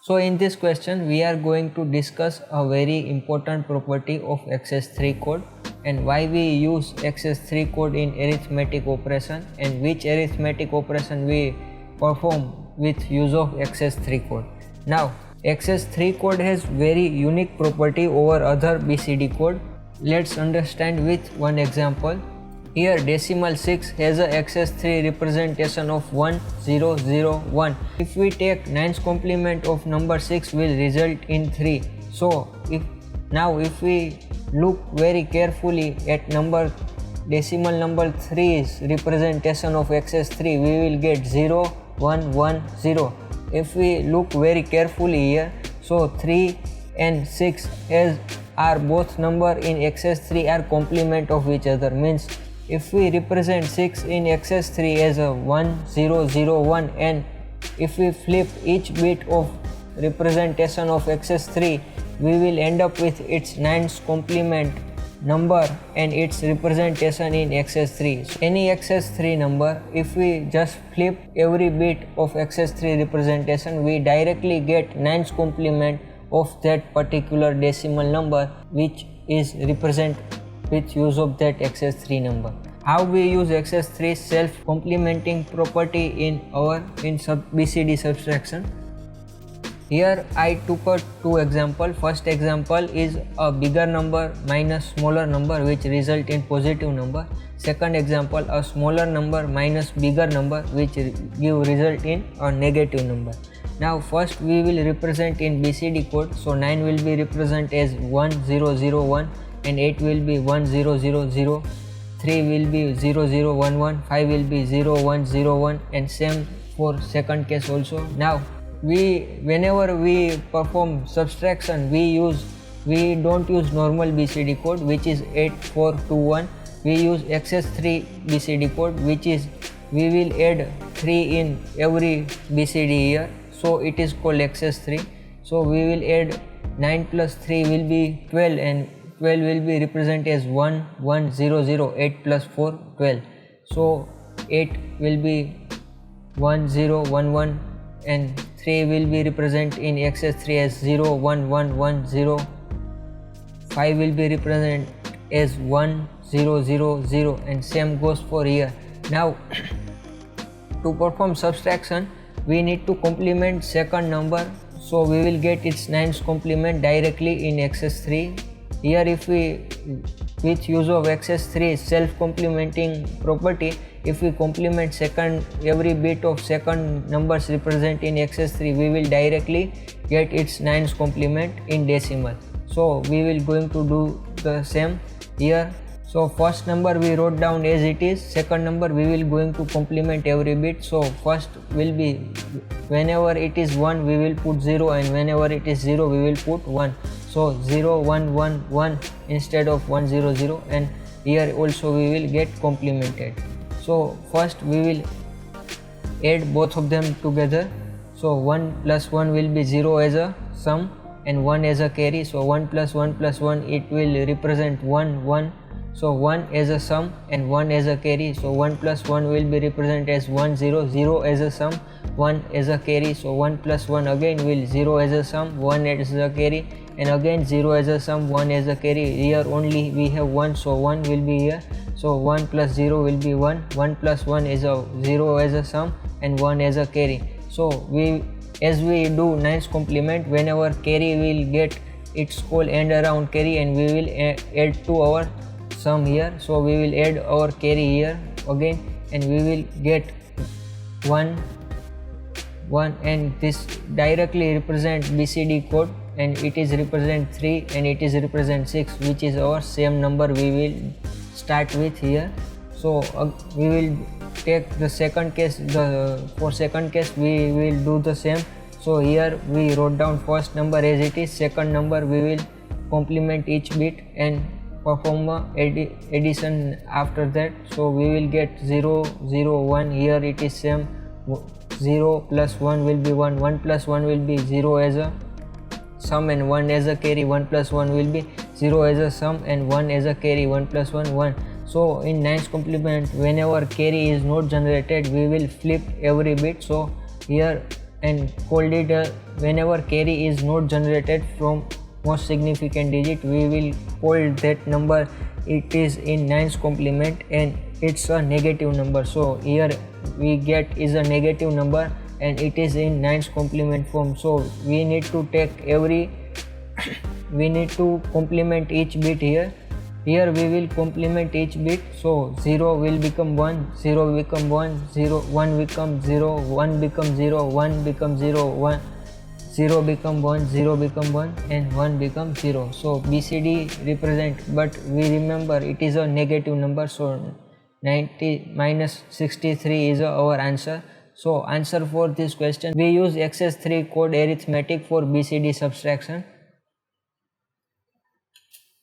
So in this question we are going to discuss a very important property of XS3 code and why we use XS3 code in arithmetic operation and which arithmetic operation we perform with use of XS3 code. Now XS3 code has very unique property over other BCD code. Let's understand with one example. Here decimal 6 has a XS3 representation of 1001. If we take 9's complement of number 6 will result in 3. So if we look very carefully at decimal number 3's representation of XS3, we will get 0, 1, 1, 0. If we look very carefully here, so 3 and 6 are both number in XS3 are complement of each other, means if we represent 6 in XS3 as a 1, 0, 0, 1 and if we flip each bit of representation of XS3, we will end up with its 9's complement number and its representation in XS3. So any XS3 number, if we just flip every bit of XS3 representation, we directly get 9's complement of that particular decimal number which is represented with use of that XS3 number. How we use XS3 self-complementing property in BCD subtraction. Here I took two examples. First example is a bigger number minus smaller number which result in positive number. Second example, a smaller number minus bigger number which give result in a negative number. Now first we will represent in BCD code. So 9 will be represented as 1001 and 8 will be 1000, 3 will be 0011, 5 will be 0101 and same for second case also. Now whenever we perform subtraction we don't use normal BCD code which is 8421. We use XS3 BCD code which is we will add 3 in every BCD here, so it is called XS3. So we will add 9 plus 3 will be 12 and 12 will be represented as 1, 1, 0, 0, 8 plus 4, 12. So 8 will be 1, 0, 1, 1 and 3 will be represented in XS3 as 0, 1, 1, 1, 0. 5 will be represented as 1, 0, 0, 0 and same goes for here. Now to perform subtraction we need to complement second number, so we will get its 9's complement directly in XS3. Here if we with use of XS3 self-complementing property, if we complement every bit of second numbers represent in XS3, we will directly get its 9's complement in decimal. So we will going to do the same here. So first number we wrote down as it is, second number we will going to complement every bit. So first will be whenever it is 1 we will put 0 and whenever it is 0 we will put 1. So 0, 1, 1, 1 instead of 1, 0, 0 and here also we will get complemented. So first we will add both of them together. So 1 plus 1 will be 0 as a sum and 1 as a carry. So 1 plus 1 plus 1 it will represent 1, 1. So 1 as a sum and 1 as a carry. So 1 plus 1 will be represented as 1, 0, 0 as a sum, 1 as a carry. So 1 plus 1 again will 0 as a sum, 1 as a carry and again 0 as a sum, 1 as a carry. Here only we have 1, so 1 will be here. So 1 plus 0 will be 1, 1 plus 1 is a 0 as a sum and 1 as a carry. So as we do 9's complement, whenever carry will get its call end around carry and we will add to our sum here. So we will add our carry here again and we will get 1, 1 and this directly represent BCD code and it is represent 3 and it is represent 6 which is our same number we will start with here. So we will take the second case, for second case we will do the same. So here we wrote down first number as it is, second number we will complement each bit and perform addition after that. So we will get 0, 0, 1, here it is same, 0 plus 1 will be 1, 1 plus 1 will be 0 as a sum and 1 as a carry, 1 plus 1 will be 0 as a sum and 1 as a carry, 1 plus 1, 1. So in 9's complement whenever carry is not generated we will flip every bit. So here and called it whenever carry is not generated from most significant digit, we will call that number it is in 9's complement and it's a negative number. So here we get is a negative number and it is in 9's complement form. So we need to take every we need to complement each bit here. Here we will complement each bit. So 0 will become 1, 0 become 1, 0, 1 become 0, 1 become 0, 1 become 0, 1, 0 become 1, 0 become 1 and 1 become 0. So BCD represent, but we remember it is a negative number, so 90 minus 63 is our answer. So answer for this question, we use XS3 code arithmetic for BCD subtraction.